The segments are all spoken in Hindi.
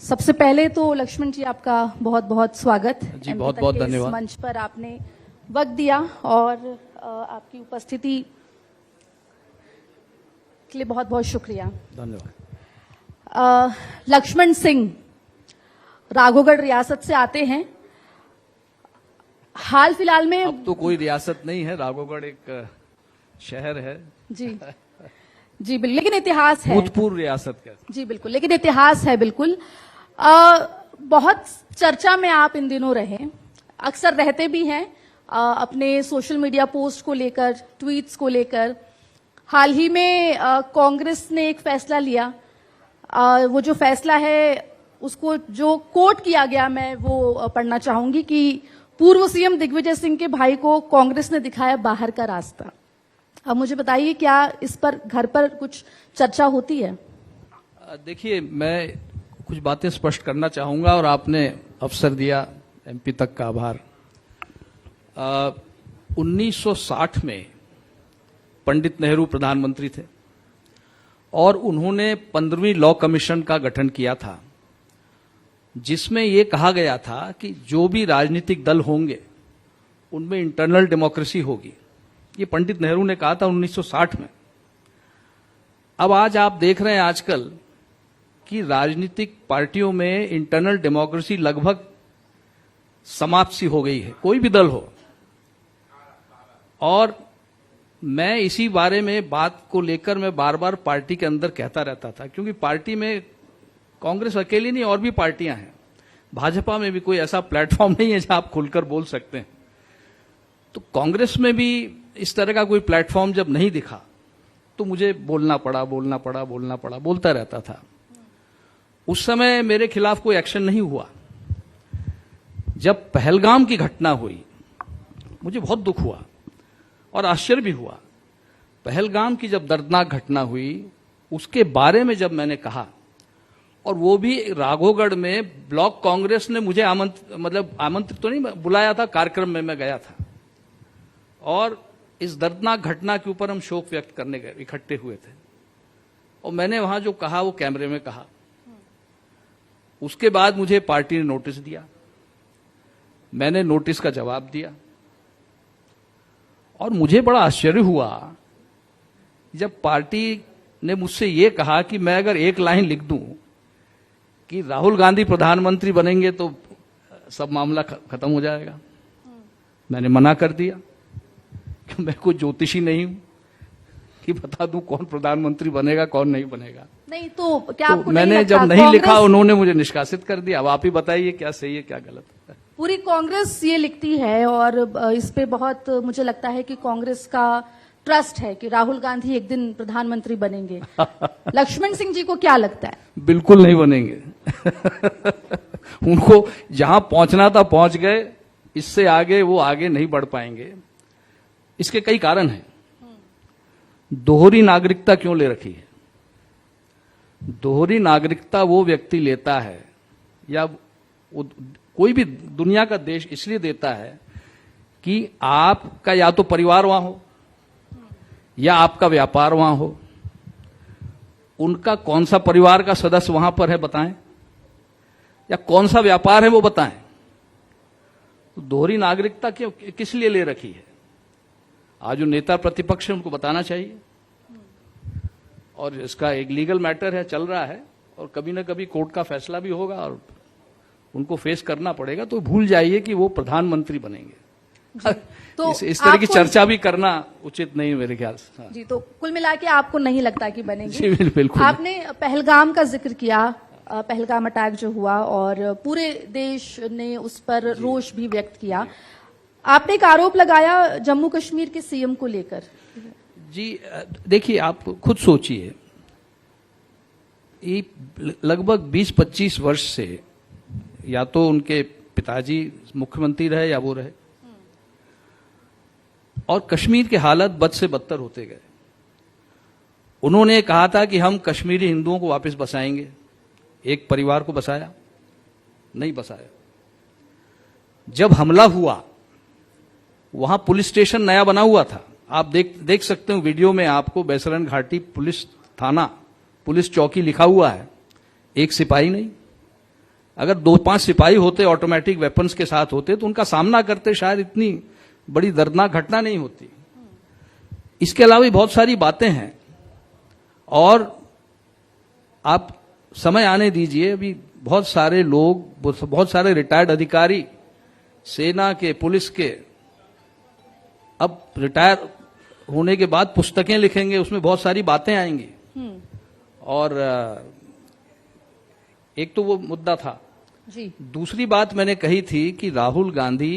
सबसे पहले तो लक्ष्मण जी आपका बहुत बहुत स्वागत जी, बहुत बहुत धन्यवाद। इस मंच पर आपने वक्त दिया और आपकी उपस्थिति के लिए बहुत बहुत शुक्रिया। धन्यवाद। लक्ष्मण सिंह राघोगढ़ रियासत से आते हैं। हाल फिलहाल में अब तो कोई रियासत नहीं है, राघोगढ़ एक शहर है। जी जी बिल्कुल, लेकिन इतिहास है। भूतपूर्व रियासत का। जी बिल्कुल, लेकिन इतिहास है बिल्कुल। बहुत चर्चा में आप इन दिनों रहे, अक्सर रहते भी हैं अपने सोशल मीडिया पोस्ट को लेकर, ट्वीट्स को लेकर। हाल ही में कांग्रेस ने एक फैसला लिया, वो जो फैसला है उसको जो कोट किया गया, मैं वो पढ़ना चाहूंगी कि पूर्व सीएम दिग्विजय सिंह के भाई को कांग्रेस ने दिखाया बाहर का रास्ता। अब मुझे बताइए, क्या इस पर घर पर कुछ चर्चा होती है? देखिए, मैं कुछ बातें स्पष्ट करना चाहूंगा और आपने अवसर दिया, एमपी तक का आभार। 1960 में पंडित नेहरू प्रधानमंत्री थे और उन्होंने 15वीं लॉ कमीशन का गठन किया था, जिसमें यह कहा गया था कि जो भी राजनीतिक दल होंगे उनमें इंटरनल डेमोक्रेसी होगी। ये पंडित नेहरू ने कहा था 1960 में। अब आज आप देख रहे हैं आजकल कि राजनीतिक पार्टियों में इंटरनल डेमोक्रेसी लगभग समाप्त सी हो गई है, कोई भी दल हो। और मैं इसी बारे में बात को लेकर मैं बार बार पार्टी के अंदर कहता रहता था, क्योंकि पार्टी में कांग्रेस अकेली नहीं, और भी पार्टियां हैं। भाजपा में भी कोई ऐसा प्लेटफॉर्म नहीं है जहां आप खुलकर बोल सकते हैं। तो कांग्रेस में भी इस तरह का कोई प्लेटफॉर्म जब नहीं दिखा तो मुझे बोलना पड़ा, बोलता रहता था। उस समय मेरे खिलाफ कोई एक्शन नहीं हुआ। जब पहलगाम की घटना हुई मुझे बहुत दुख हुआ और आश्चर्य भी हुआ। पहलगाम की जब दर्दनाक घटना हुई उसके बारे में जब मैंने कहा, और वो भी राघोगढ़ में ब्लॉक कांग्रेस ने मुझे आमंत्रित तो नहीं, बुलाया था, कार्यक्रम में मैं गया था। और इस दर्दनाक घटना के ऊपर हम शोक व्यक्त करने गए, इकट्ठे हुए थे, और मैंने वहां जो कहा वो कैमरे में कहा। उसके बाद मुझे पार्टी ने नोटिस दिया, मैंने नोटिस का जवाब दिया, और मुझे बड़ा आश्चर्य हुआ जब पार्टी ने मुझसे यह कहा कि मैं अगर एक लाइन लिख दूं कि राहुल गांधी प्रधानमंत्री बनेंगे तो सब मामला खत्म हो जाएगा। मैंने मना कर दिया कि मैं कोई ज्योतिषी नहीं हूं कि बता दूं कौन प्रधानमंत्री बनेगा कौन नहीं बनेगा। नहीं तो क्या तो आपको मैंने नहीं जब लगता नहीं लिखा उन्होंने मुझे निष्कासित कर दिया। अब आप ही बताइए क्या सही है क्या गलत है। पूरी कांग्रेस ये लिखती है और इस पे बहुत मुझे लगता है कि कांग्रेस का ट्रस्ट है कि राहुल गांधी एक दिन प्रधानमंत्री बनेंगे। लक्ष्मण सिंह जी को क्या लगता है? बिल्कुल नहीं बनेंगे। उनको जहां पहुंचना था पहुंच गए, इससे आगे वो आगे नहीं बढ़ पाएंगे। इसके कई कारण हैं। दोहरी नागरिकता क्यों ले रखी है? दोहरी नागरिकता वो व्यक्ति लेता है या कोई भी दुनिया का देश इसलिए देता है कि आपका या तो परिवार वहां हो या आपका व्यापार वहां हो। उनका कौन सा परिवार का सदस्य वहां पर है बताएं, या कौन सा व्यापार है वो बताएं। तो दोहरी नागरिकता क्यों, किस लिए ले रखी है? आज जो नेता प्रतिपक्ष है उनको बताना चाहिए। और इसका एक लीगल मैटर है, चल रहा है, और कभी ना कभी कोर्ट का फैसला भी होगा और उनको फेस करना पड़ेगा। तो भूल जाइए कि वो प्रधानमंत्री बनेंगे। तो इस तरह की चर्चा भी करना उचित नहीं मेरे ख्याल से। हाँ। जी, तो कुल मिला के आपको नहीं लगता कि बनेंगे? जी बिल्कुल। आपने पहलगाम का जिक्र किया, पहलगाम अटैक जो हुआ और पूरे देश ने उस पर रोष भी व्यक्त किया। आपने एक आरोप लगाया जम्मू कश्मीर के सीएम को लेकर। जी देखिए, आप खुद सोचिए, ये लगभग 20-25 वर्ष से या तो उनके पिताजी मुख्यमंत्री रहे या वो रहे, और कश्मीर के हालत बद से बदतर होते गए। उन्होंने कहा था कि हम कश्मीरी हिंदुओं को वापस बसाएंगे। एक परिवार को बसाया? नहीं बसाया। जब हमला हुआ वहां पुलिस स्टेशन नया बना हुआ था, आप देख सकते हो वीडियो में, आपको बैसरन घाटी पुलिस थाना, पुलिस चौकी लिखा हुआ है। एक सिपाही नहीं। अगर 2-5 सिपाही होते, ऑटोमेटिक वेपन्स के साथ होते, तो उनका सामना करते शायद इतनी बड़ी दर्दनाक घटना नहीं होती। इसके अलावा भी बहुत सारी बातें हैं, और आप समय आने दीजिए। अभी बहुत सारे लोग, बहुत सारे रिटायर्ड अधिकारी, सेना के, पुलिस के, अब रिटायर होने के बाद पुस्तकें लिखेंगे, उसमें बहुत सारी बातें आएंगी। और एक तो वो मुद्दा था जी। दूसरी बात मैंने कही थी कि राहुल गांधी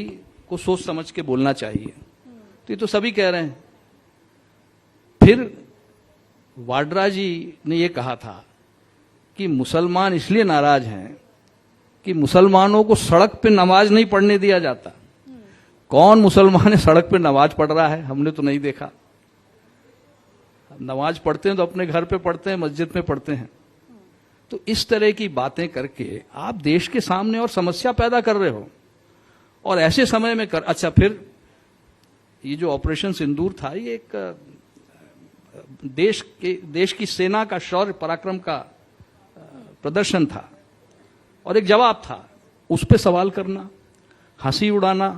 को सोच समझ के बोलना चाहिए, तो ये तो सभी कह रहे हैं। फिर वाड्रा जी ने ये कहा था कि मुसलमान इसलिए नाराज हैं कि मुसलमानों को सड़क पे नमाज नहीं पढ़ने दिया जाता। कौन मुसलमान है सड़क पे नमाज पढ़ रहा है? हमने तो नहीं देखा। नमाज पढ़ते हैं तो अपने घर पे पढ़ते हैं, मस्जिद में पढ़ते हैं। तो इस तरह की बातें करके आप देश के सामने और समस्या पैदा कर रहे हो, और ऐसे समय में अच्छा, फिर ये जो ऑपरेशन सिंदूर था, ये एक देश की सेना का शौर्य पराक्रम का प्रदर्शन था, और एक जवाब था। उस पर सवाल करना, हंसी उड़ाना,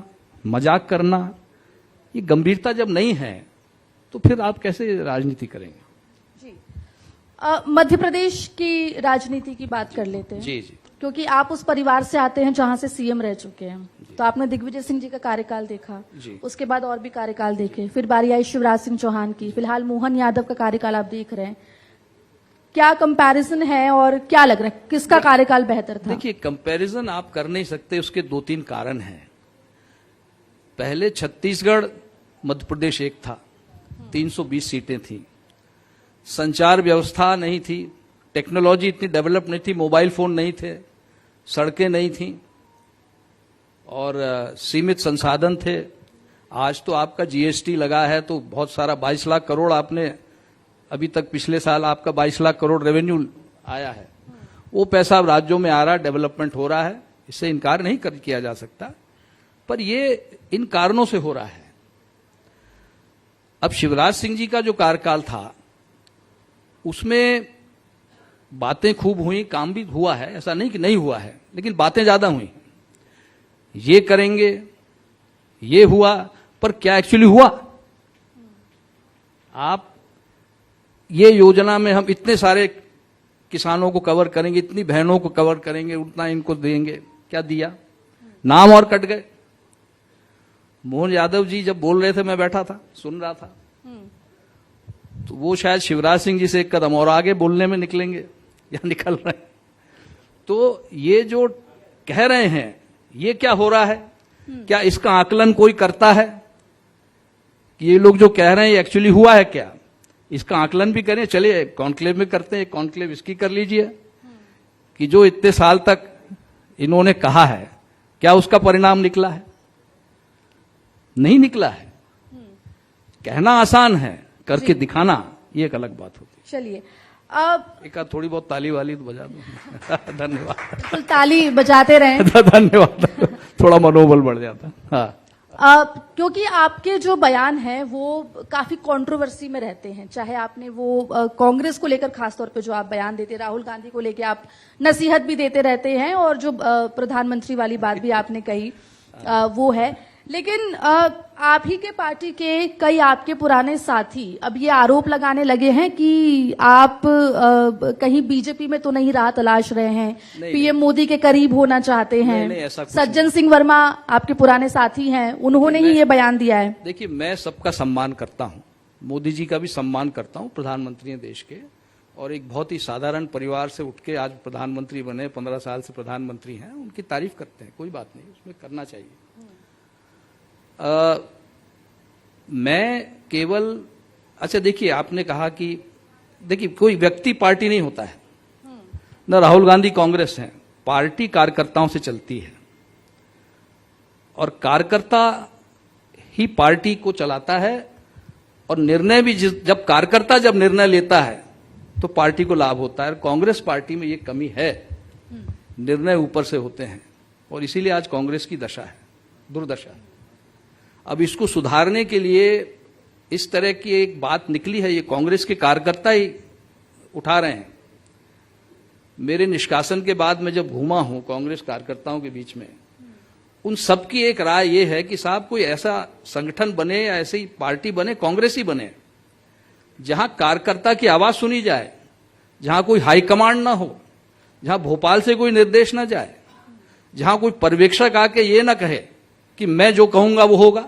मजाक करना, ये गंभीरता जब नहीं है तो फिर आप कैसे राजनीति करेंगे? जी। मध्य प्रदेश की राजनीति की बात कर लेते हैं। जी जी। क्योंकि आप उस परिवार से आते हैं जहां से सीएम रह चुके हैं, तो आपने दिग्विजय सिंह जी का कार्यकाल देखा, उसके बाद और भी कार्यकाल देखे, फिर बारी आई शिवराज सिंह चौहान की, फिलहाल मोहन यादव का कार्यकाल आप देख रहे हैं। क्या कंपैरिजन है और क्या लग रहा है, किसका कार्यकाल बेहतर था? देखिए, कंपैरिजन आप कर नहीं सकते, उसके 2-3 कारण हैं। पहले छत्तीसगढ़ मध्य प्रदेश एक था, 320 सीटें थी, संचार व्यवस्था नहीं थी, टेक्नोलॉजी इतनी डेवलप नहीं थी, मोबाइल फोन नहीं थे, सड़कें नहीं थी, और सीमित संसाधन थे। आज तो आपका जीएसटी लगा है, तो बहुत सारा 22 लाख करोड़ आपने अभी तक, पिछले साल आपका 22 लाख करोड़ रेवेन्यू आया है। वो पैसा अब राज्यों में आ रहा है, डेवलपमेंट हो रहा है, इससे इनकार नहीं किया जा सकता, पर ये इन कारणों से हो रहा है। अब शिवराज सिंह जी का जो कार्यकाल था, उसमें बातें खूब हुई, काम भी हुआ है, ऐसा नहीं कि नहीं हुआ है, लेकिन बातें ज्यादा हुई। ये करेंगे, ये हुआ, पर क्या एक्चुअली हुआ? आप ये योजना में हम इतने सारे किसानों को कवर करेंगे, इतनी बहनों को कवर करेंगे, उतना इनको देंगे, क्या दिया? नाम और कट गए। मोहन यादव जी जब बोल रहे थे, मैं बैठा था, सुन रहा था, तो वो शायद शिवराज सिंह जी से एक कदम और आगे बोलने में निकलेंगे या निकल रहे हैं। तो ये जो कह रहे हैं, ये क्या हो रहा है? क्या इसका आकलन कोई करता है कि ये लोग जो कह रहे हैं ये एक्चुअली हुआ है क्या? इसका आकलन भी करें। चलिए कॉन्क्लेव में करते हैं, कॉन्क्लेव इसकी कर लीजिए कि जो इतने साल तक इन्होंने कहा है, क्या उसका परिणाम निकला है? नहीं निकला है। कहना आसान है, करके दिखाना ये एक अलग बात होती है। चलिए, अब एक थोड़ी बहुत ताली वाली तो बजा दो। धन्यवाद। ताली बजाते रहें। धन्यवाद, थोड़ा मनोबल बढ़ जाता। हाँ, क्योंकि आपके जो बयान हैं वो काफी कंट्रोवर्सी में रहते हैं, चाहे आपने वो कांग्रेस को लेकर खासतौर पे जो आप बयान देते, राहुल गांधी को लेकर आप नसीहत भी देते रहते हैं, और जो प्रधानमंत्री वाली बात भी आपने कही वो है। लेकिन आप ही के पार्टी के कई आपके पुराने साथी अब ये आरोप लगाने लगे हैं कि आप कहीं बीजेपी में तो नहीं राह तलाश रहे हैं, पीएम मोदी के करीब होना चाहते हैं। नहीं, ऐसा कुछ सज्जन सिंह वर्मा आपके पुराने साथी हैं, उन्होंने ही ये बयान दिया है। देखिए, मैं सबका सम्मान करता हूं, मोदी जी का भी सम्मान करता हूं, प्रधानमंत्री हैं देश के, और एक बहुत ही साधारण परिवार से उठ के आज प्रधानमंत्री बने, 15 साल से प्रधानमंत्री हैं, उनकी तारीफ करते हैं, कोई बात नहीं, उसमें करना चाहिए। मैं केवल, अच्छा देखिए, आपने कहा कि देखिए कोई व्यक्ति पार्टी नहीं होता है, न राहुल गांधी कांग्रेस है, पार्टी कार्यकर्ताओं से चलती है, और कार्यकर्ता ही पार्टी को चलाता है, और निर्णय भी जब कार्यकर्ता जब निर्णय लेता है तो पार्टी को लाभ होता है। कांग्रेस पार्टी में ये कमी है, निर्णय ऊपर से होते हैं, और इसीलिए आज कांग्रेस की दशा है, दुर्दशा है। अब इसको सुधारने के लिए इस तरह की एक बात निकली है, ये कांग्रेस के कार्यकर्ता ही उठा रहे हैं। मेरे निष्कासन के बाद मैं जब घूमा हूं कांग्रेस कार्यकर्ताओं के बीच में, उन सबकी एक राय ये है कि साहब कोई ऐसा संगठन बने या ऐसी पार्टी बने, कांग्रेस ही बने, जहां कार्यकर्ता की आवाज सुनी जाए, जहां कोई हाईकमांड ना हो, जहां भोपाल से कोई निर्देश ना जाए, जहां कोई पर्यवेक्षक आके ये ना कहे कि मैं जो कहूंगा वो होगा।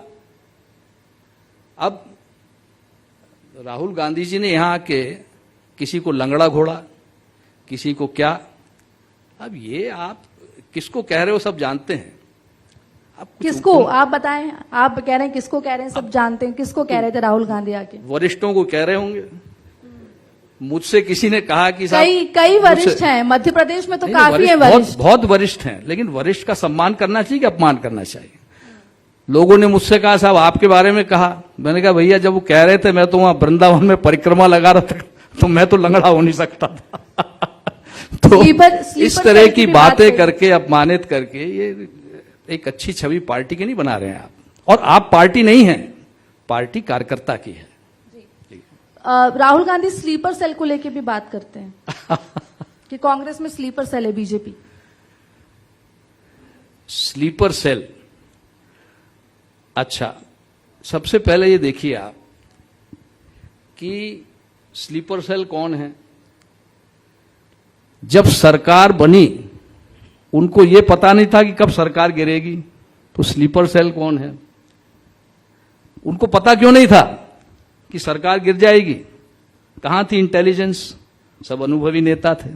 अब राहुल गांधी जी ने यहां आके किसी को लंगड़ा घोड़ा, किसी को क्या, अब ये आप किसको कह रहे हो सब जानते हैं। किसको आप बताएं, आप कह रहे हैं किसको कह रहे हैं सब जानते हैं, किसको कह रहे थे राहुल गांधी आके? वरिष्ठों को कह रहे होंगे। मुझसे किसी ने कहा कि कई वरिष्ठ हैं मध्य प्रदेश में, तो काफी है वरिष्ठ, बहुत वरिष्ठ हैं, लेकिन वरिष्ठ का सम्मान करना चाहिए कि अपमान करना चाहिए? लोगों ने मुझसे कहा साहब आपके बारे में कहा, मैंने कहा भैया जब वो कह रहे थे मैं तो वहां वृंदावन में परिक्रमा लगा रहा था, तो मैं तो लंगड़ा हो नहीं सकता था। तो इस तरह की बातें करके अपमानित करके ये एक अच्छी छवि पार्टी की नहीं बना रहे हैं आप। और आप पार्टी नहीं है, पार्टी कार्यकर्ता की है। राहुल गांधी स्लीपर सेल को लेके भी बात करते हैं कि कांग्रेस में स्लीपर सेल है बीजेपी। स्लीपर सेल, अच्छा सबसे पहले ये देखिए आप कि स्लीपर सेल कौन है। जब सरकार बनी उनको ये पता नहीं था कि कब सरकार गिरेगी, तो स्लीपर सेल कौन है? उनको पता क्यों नहीं था कि सरकार गिर जाएगी? कहां थी इंटेलिजेंस? सब अनुभवी नेता थे।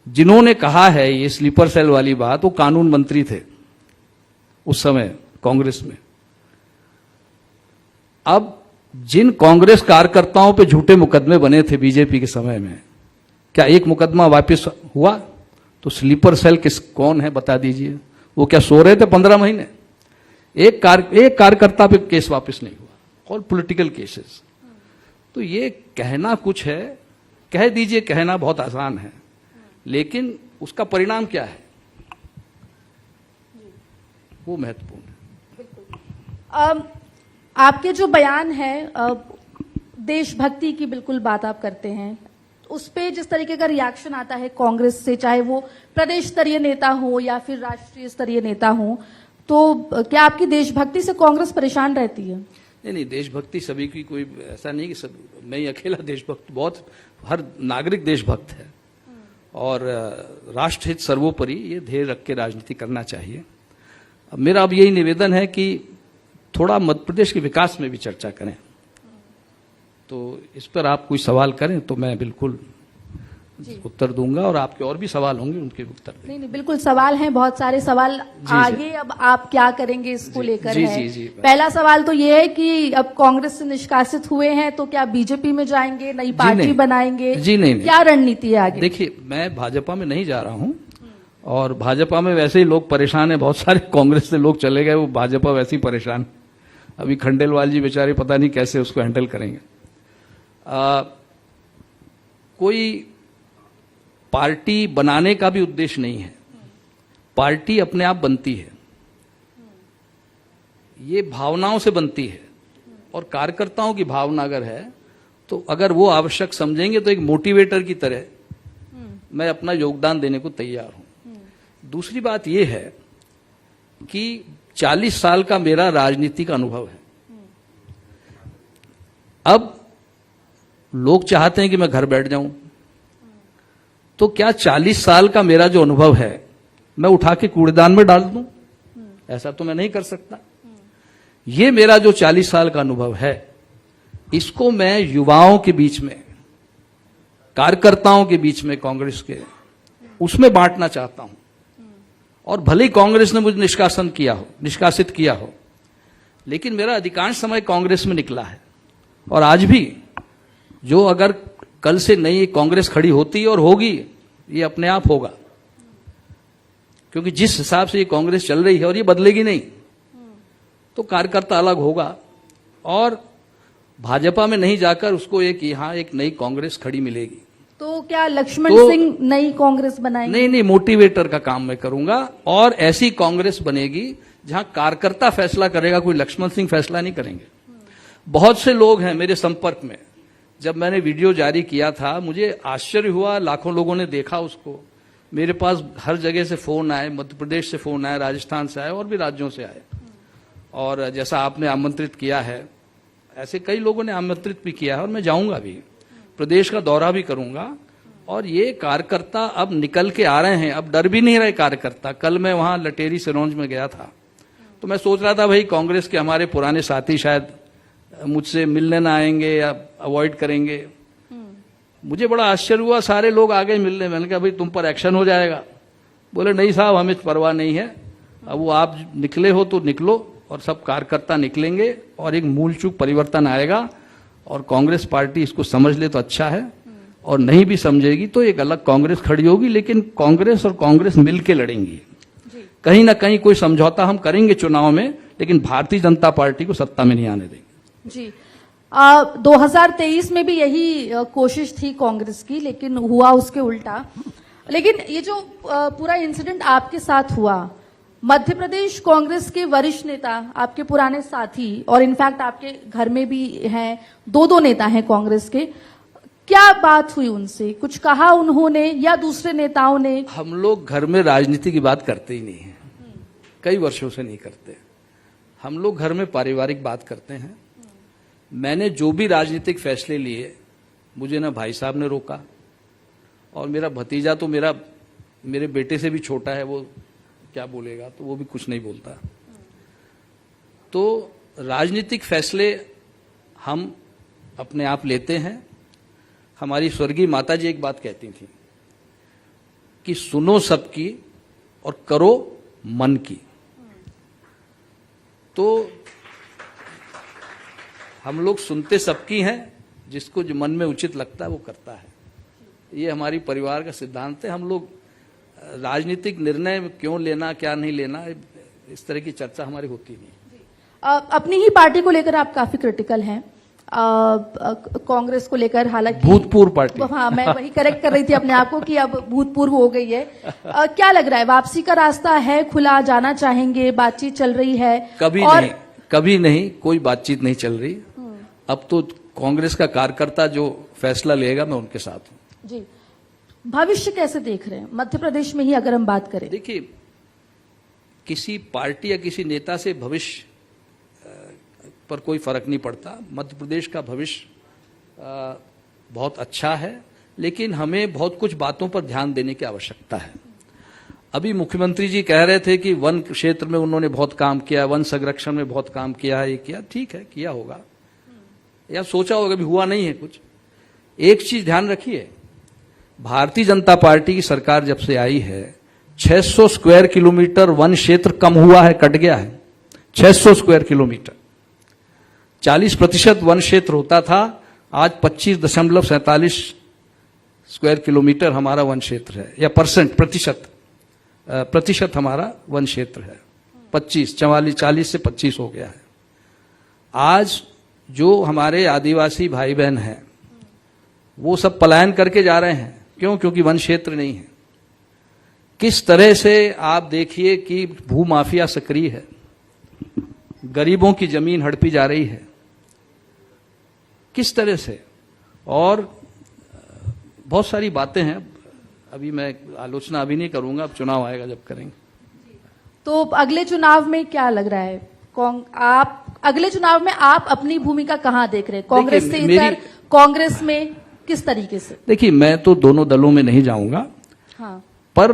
जिन्होंने कहा है ये स्लीपर सेल वाली बात, वो कानून मंत्री थे उस समय कांग्रेस में। अब जिन कांग्रेस कार्यकर्ताओं पे झूठे मुकदमे बने थे बीजेपी के समय में, क्या एक मुकदमा वापस हुआ? तो स्लीपर सेल कौन है बता दीजिए। वो क्या सो रहे थे 15 महीने? एक कार्यकर्ता पे केस वापस नहीं हुआ, और पॉलिटिकल केसेस। तो ये कहना कुछ है, कह दीजिए, कहना बहुत आसान है, लेकिन उसका परिणाम क्या है वो महत्वपूर्ण है। आपके जो बयान है देशभक्ति की बिल्कुल बात आप करते हैं, उस पे जिस तरीके का रिएक्शन आता है कांग्रेस से, चाहे वो प्रदेश स्तरीय नेता हो या फिर राष्ट्रीय स्तरीय नेता हो, तो क्या आपकी देशभक्ति से कांग्रेस परेशान रहती है? नहीं, देशभक्ति सभी की, कोई ऐसा नहीं कि सब मैं ही अकेला देशभक्त, बहुत हर नागरिक देशभक्त है, और राष्ट्रहित सर्वोपरि ये ध्येय रख के राजनीति करना चाहिए। अब मेरा अब यही निवेदन है कि थोड़ा मध्य प्रदेश के विकास में भी चर्चा करें। तो इस पर आप कोई सवाल करें तो मैं बिल्कुल उत्तर दूंगा, और आपके और भी सवाल होंगे उनके उत्तर देंगे। नहीं, बिल्कुल सवाल हैं, बहुत सारे सवाल आगे। अब आप क्या करेंगे इसको लेकर है। पहला सवाल तो ये है कि अब कांग्रेस से निष्कासित हुए हैं तो क्या बीजेपी में जाएंगे, नई पार्टी बनाएंगे? जी नहीं, क्या रणनीति है आगे? देखिए, मैं भाजपा में नहीं जा रहा हूं, और भाजपा में वैसे ही लोग परेशान है, बहुत सारे कांग्रेस से लोग चले गए, वो भाजपा वैसे ही परेशान। अभी खंडेलवाल जी बेचारे पता नहीं कैसे उसको हैंडल करेंगे। कोई पार्टी बनाने का भी उद्देश्य नहीं है, पार्टी अपने आप बनती है, ये भावनाओं से बनती है, और कार्यकर्ताओं की भावना अगर है तो अगर वो आवश्यक समझेंगे तो एक मोटिवेटर की तरह मैं अपना योगदान देने को तैयार हूं। दूसरी बात यह है कि 40 साल का मेरा राजनीतिक अनुभव है। अब लोग चाहते हैं कि मैं घर बैठ जाऊं, तो क्या 40 साल का मेरा जो अनुभव है मैं उठा के कूड़ेदान में डाल दूं? ऐसा तो मैं नहीं कर सकता। ये मेरा जो 40 साल का अनुभव है, इसको मैं युवाओं के बीच में, कार्यकर्ताओं के बीच में, कांग्रेस के, उसमें बांटना चाहता हूं। और भले ही कांग्रेस ने मुझे निष्कासित किया हो, लेकिन मेरा अधिकांश समय कांग्रेस में निकला है। और आज भी जो अगर कल से नई कांग्रेस खड़ी होती और होगी, ये अपने आप होगा, क्योंकि जिस हिसाब से ये कांग्रेस चल रही है, और ये बदलेगी नहीं, तो कार्यकर्ता अलग होगा, और भाजपा में नहीं जाकर उसको यहां एक नई कांग्रेस खड़ी मिलेगी। तो क्या लक्ष्मण सिंह नई कांग्रेस बनाएंगे? नहीं, मोटिवेटर का काम मैं करूंगा, और ऐसी कांग्रेस बनेगी जहां कार्यकर्ता फैसला करेगा, कोई लक्ष्मण सिंह फैसला नहीं करेंगे। बहुत से लोग हैं मेरे संपर्क में जब मैंने वीडियो जारी किया था मुझे आश्चर्य हुआ, लाखों लोगों ने देखा उसको। मेरे पास हर जगह से फोन आए, मध्य प्रदेश से फोन आए, राजस्थान से आए और भी राज्यों से आए। और जैसा आपने आमंत्रित किया है, ऐसे कई लोगों ने आमंत्रित भी किया है और मैं जाऊंगा भी, प्रदेश का दौरा भी करूंगा। और ये कार्यकर्ता अब निकल के आ रहे हैं, अब डर भी नहीं रहे कार्यकर्ता। कल मैं वहां लटेरी सिरोंज में गया था, तो मैं सोच रहा था भाई कांग्रेस के हमारे पुराने साथी शायद मुझसे मिलने ना आएंगे या अवॉइड करेंगे। मुझे बड़ा आश्चर्य हुआ, सारे लोग आ गए मिलने। मैंने कहा भाई तुम पर एक्शन हो जाएगा। बोले नहीं साहब, हमें परवाह नहीं है, अब वो आप निकले हो तो निकलो। और सब कार्यकर्ता निकलेंगे और एक मूल चूक परिवर्तन आएगा। और कांग्रेस पार्टी इसको समझ ले तो अच्छा है, और नहीं भी समझेगी तो एक अलग कांग्रेस खड़ी होगी। लेकिन कांग्रेस और कांग्रेस मिलके लड़ेंगी। कहीं ना कहीं कोई समझौता हम करेंगे चुनाव में, लेकिन भारतीय जनता पार्टी को सत्ता में नहीं आने देंगे। जी 2023 में भी यही कोशिश थी कांग्रेस की, लेकिन हुआ उसके उल्टा। लेकिन ये जो पूरा इंसिडेंट आपके साथ हुआ, मध्य प्रदेश कांग्रेस के वरिष्ठ नेता, आपके पुराने साथी, और इनफैक्ट आपके घर में भी हैं, दो नेता हैं कांग्रेस के, क्या बात हुई उनसे? कुछ कहा उन्होंने या दूसरे नेताओं ने? हम लोग घर में राजनीति की बात करते ही नहीं है, कई वर्षों से नहीं करते। हम लोग घर में पारिवारिक बात करते हैं। मैंने जो भी राजनीतिक फैसले लिए, मुझे ना भाई साहब ने रोका, और मेरा भतीजा तो मेरे बेटे से भी छोटा है, वो क्या बोलेगा, तो वो भी कुछ नहीं बोलता। तो राजनीतिक फैसले हम अपने आप लेते हैं। हमारी स्वर्गीय माता जी एक बात कहती थी कि सुनो सबकी और करो मन की। तो हम लोग सुनते सबकी हैं, जिसको जो मन में उचित लगता है वो करता है। ये हमारी परिवार का सिद्धांत है। हम लोग राजनीतिक निर्णय क्यों लेना, क्या नहीं लेना, इस तरह की चर्चा हमारी होती नहीं। अपनी ही पार्टी को लेकर आप काफी क्रिटिकल हैं, कांग्रेस को लेकर। हालांकि भूतपूर्व पार्टी, हाँ, मैं वही करेक्ट कर रही थी अपने आप को कि अब भूतपूर्व हो गई है। क्या लग रहा है, वापसी का रास्ता है खुला, जाना चाहेंगे, बातचीत चल रही है? कभी नहीं, कोई बातचीत नहीं चल रही। अब तो कांग्रेस का कार्यकर्ता जो फैसला लेगा, मैं उनके साथ हूं। जी, भविष्य कैसे देख रहे हैं मध्य प्रदेश में ही अगर हम बात करें? देखिए, किसी पार्टी या किसी नेता से भविष्य पर कोई फर्क नहीं पड़ता। मध्य प्रदेश का भविष्य बहुत अच्छा है, लेकिन हमें बहुत कुछ बातों पर ध्यान देने की आवश्यकता है। अभी मुख्यमंत्री जी कह रहे थे कि वन क्षेत्र में उन्होंने बहुत काम किया, वन संरक्षण में बहुत काम किया है, ये किया, ठीक है, किया होगा या सोचा होगा, भी हुआ नहीं है कुछ। एक चीज ध्यान रखिए, भारतीय जनता पार्टी की सरकार जब से आई है, 600 स्क्वायर किलोमीटर वन क्षेत्र कम हुआ है, कट गया है। 600 स्क्वायर किलोमीटर, 40% वन क्षेत्र होता था, आज 25.47 स्क्वायर किलोमीटर हमारा वन क्षेत्र है, या प्रतिशत हमारा वन क्षेत्र है। 40 से 25 हो गया है। आज जो हमारे आदिवासी भाई बहन हैं, वो सब पलायन करके जा रहे हैं। क्यों? क्योंकि वन क्षेत्र नहीं है। किस तरह से आप देखिए कि भूमाफिया सक्रिय है, गरीबों की जमीन हड़पी जा रही है, किस तरह से। और बहुत सारी बातें हैं, अभी मैं आलोचना अभी नहीं करूंगा, अब चुनाव आएगा जब करेंगे। तो अगले चुनाव में क्या लग रहा है, आप अगले चुनाव में आप अपनी भूमिका कहां देख रहे हैं? कांग्रेस से इधर, कांग्रेस में किस तरीके से? देखिए, मैं तो दोनों दलों में नहीं जाऊंगा। हाँ। पर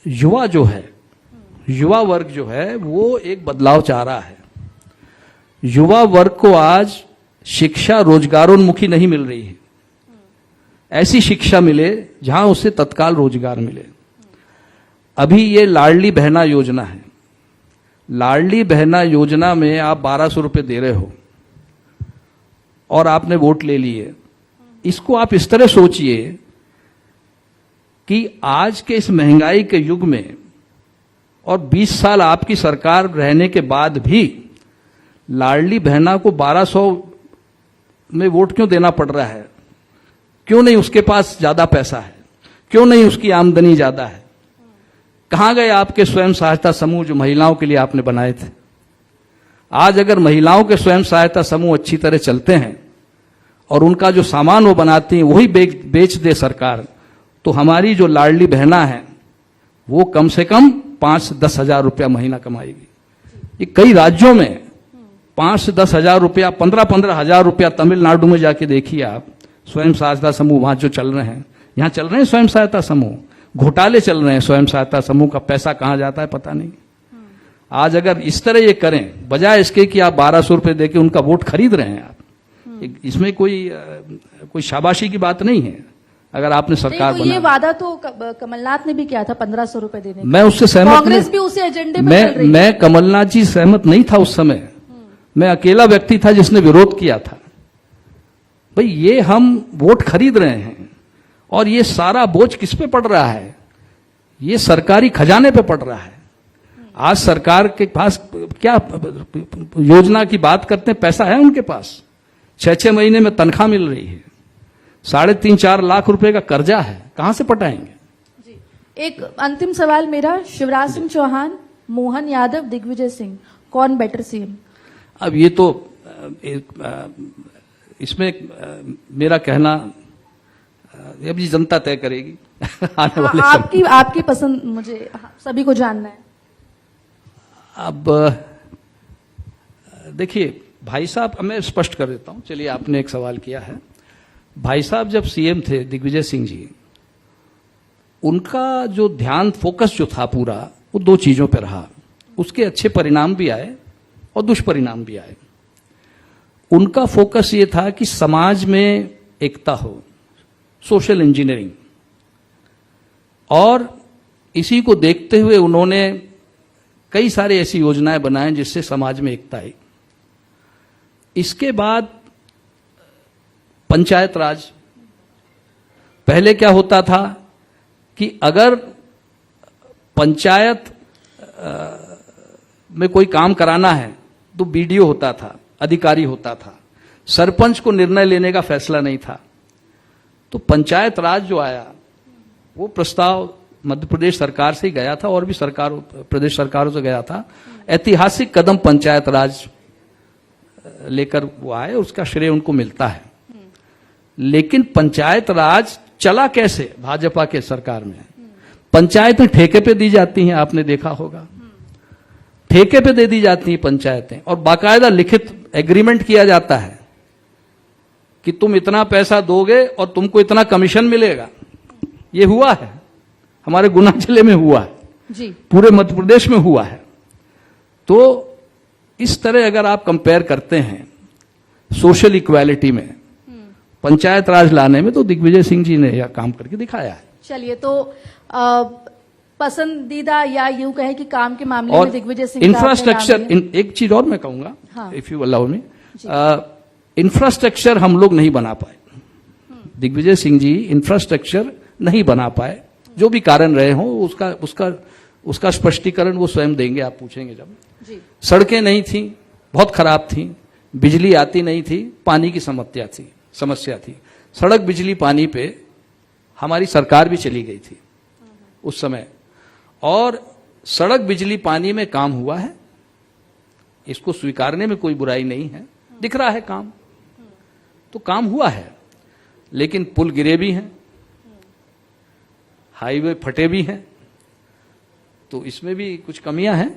युवा जो है, युवा वर्ग जो है, वो एक बदलाव चाह रहा है। युवा वर्ग को आज शिक्षा रोजगारोन्मुखी नहीं मिल रही है। ऐसी शिक्षा मिले जहां उसे तत्काल रोजगार मिले। अभी ये लाडली बहना योजना है, लाडली बहना योजना में आप 1200 रुपए दे रहे हो और आपने वोट ले लिए। इसको आप इस तरह सोचिए कि आज के इस महंगाई के युग में और 20 साल आपकी सरकार रहने के बाद भी लाडली बहना को 1200 में वोट क्यों देना पड़ रहा है? क्यों नहीं उसके पास ज्यादा पैसा है? क्यों नहीं उसकी आमदनी ज्यादा है? कहां गए आपके स्वयं सहायता समूह जो महिलाओं के लिए आपने बनाए थे? आज अगर महिलाओं के स्वयं सहायता समूह अच्छी तरह चलते हैं और उनका जो सामान वो बनाती हैं वही बेच दे सरकार, तो हमारी जो लाडली बहना है वो कम से कम 5-10 हजार रुपया महीना कमाएगी। ये कई राज्यों में 5-10 हजार रुपया, 15-15 हजार रुपया, तमिलनाडु में जाके देखिए आप, स्वयं सहायता समूह वहां जो चल रहे हैं, यहां चल रहे हैं स्वयं सहायता समूह, घोटाले चल रहे हैं स्वयं सहायता समूह का पैसा कहां जाता है पता नहीं। आज अगर इस तरह ये करें, बजाय इसके कि आप 1200 रुपए देके उनका वोट खरीद रहे हैं आप, इसमें कोई शाबाशी की बात नहीं है। अगर आपने सरकार तो ये वादा तो कमलनाथ ने भी किया था 1500 रुपए देने का। मैं उससे सहमत नहीं, कांग्रेस भी उसी एजेंडे पे चल रही है। मैं कमलनाथ जी सहमत नहीं था उस समय, मैं अकेला व्यक्ति था जिसने विरोध किया था। भाई ये हम वोट खरीद रहे हैं और ये सारा बोझ किस पे पड़ रहा है? ये सरकारी खजाने पे पड़ रहा है। आज सरकार के पास क्या योजना की बात करते हैं, पैसा है उनके पास, 6-6 महीने में तनख्वाह मिल रही है, 3.5-4 लाख रुपए का कर्जा है, कहां से पटाएंगे? जी। एक अंतिम सवाल मेरा, शिवराज सिंह चौहान, मोहन यादव, दिग्विजय सिंह, कौन बेटर सीएम? अब ये तो इसमें मेरा कहना अब ये जनता तय करेगी आने वाले आपकी पसंद मुझे सभी को जानना है। अब देखिए भाई साहब, मैं स्पष्ट कर देता हूं, चलिए आपने एक सवाल किया है। भाई साहब जब सीएम थे दिग्विजय सिंह जी, उनका जो ध्यान फोकस जो था पूरा वो 2 चीजों पर रहा। उसके अच्छे परिणाम भी आए और दुष्परिणाम भी आए। उनका फोकस ये था कि समाज में एकता हो, सोशल इंजीनियरिंग, और इसी को देखते हुए उन्होंने कई सारे ऐसी योजनाएं बनाएं जिससे समाज में एकता आई। इसके बाद पंचायत राज, पहले क्या होता था कि अगर पंचायत में कोई काम कराना है तो बीडीओ होता था, अधिकारी होता था, सरपंच को निर्णय लेने का फैसला नहीं था। तो पंचायत राज जो आया वो प्रस्ताव मध्य प्रदेश सरकार से ही गया था और भी प्रदेश सरकारों से गया था। ऐतिहासिक कदम पंचायत राज लेकर वो आए, उसका श्रेय उनको मिलता है। लेकिन पंचायत राज चला कैसे? भाजपा के सरकार में पंचायतें ठेके पे दी जाती हैं, आपने देखा होगा, ठेके पे दे दी जाती हैं पंचायतें, और बाकायदा लिखित एग्रीमेंट किया जाता है कि तुम इतना पैसा दोगे और तुमको इतना कमीशन मिलेगा। ये हुआ है, हमारे गुना जिले में हुआ है जी, पूरे मध्य प्रदेश में हुआ है। तो इस तरह अगर आप कंपेयर करते हैं सोशल इक्वालिटी में, पंचायत राज लाने में, तो दिग्विजय सिंह जी ने यह काम करके दिखाया है। चलिए, तो पसंदीदा या यूं कहें कि काम के मामले में दिग्विजय सिंह इंफ्रास्ट्रक्चर, एक चीज और मैं कहूंगा, if you allow me, infrastructure हम लोग नहीं बना पाए। दिग्विजय सिंह जी इंफ्रास्ट्रक्चर नहीं बना पाए, जो भी कारण रहे हों, उसका स्पष्टीकरण वो स्वयं देंगे, आप पूछेंगे जब। जी। सड़कें नहीं थी, बहुत खराब थी, बिजली आती नहीं थी, पानी की समस्या थी। सड़क बिजली पानी पे हमारी सरकार भी चली गई थी उस समय, और सड़क बिजली पानी में काम हुआ है, इसको स्वीकारने में कोई बुराई नहीं है, दिख रहा है काम, तो काम हुआ है। लेकिन पुल गिरे भी हैं, हाईवे फटे भी हैं, तो इसमें भी कुछ कमियां हैं।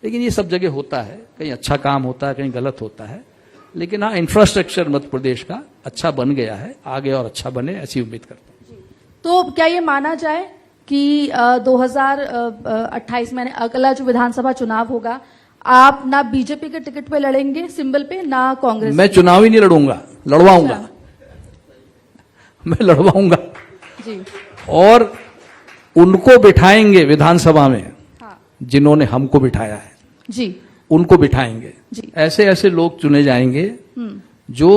लेकिन ये सब जगह होता है, कहीं अच्छा काम होता है, कहीं गलत होता है। लेकिन हाँ, इंफ्रास्ट्रक्चर मध्य प्रदेश का अच्छा बन गया है, आगे और अच्छा बने, ऐसी उम्मीद करता हूं। तो क्या ये माना जाए कि 2028 में अगला जो विधानसभा चुनाव होगा, आप ना बीजेपी के टिकट पे लड़ेंगे सिंबल पे, ना कांग्रेस? मैं चुनाव ही नहीं लड़ूंगा, लड़वाऊंगा। अच्छा। मैं लड़वाऊंगा जी, और उनको बिठाएंगे विधानसभा में, हाँ, जिन्होंने हमको बिठाया है जी, उनको बिठाएंगे। जी। ऐसे ऐसे लोग चुने जाएंगे जो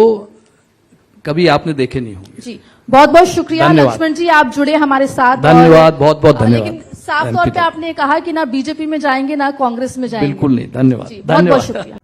कभी आपने देखे नहीं होंगे। जी, बहुत बहुत शुक्रिया लक्ष्मण जी, आप जुड़े हमारे साथ। धन्यवाद, बहुत बहुत धन्यवाद। लेकिन साफ तौर पे आपने कहा कि ना बीजेपी में जाएंगे ना कांग्रेस में जाएंगे। बिल्कुल नहीं, धन्यवाद, बहुत बहुत शुक्रिया।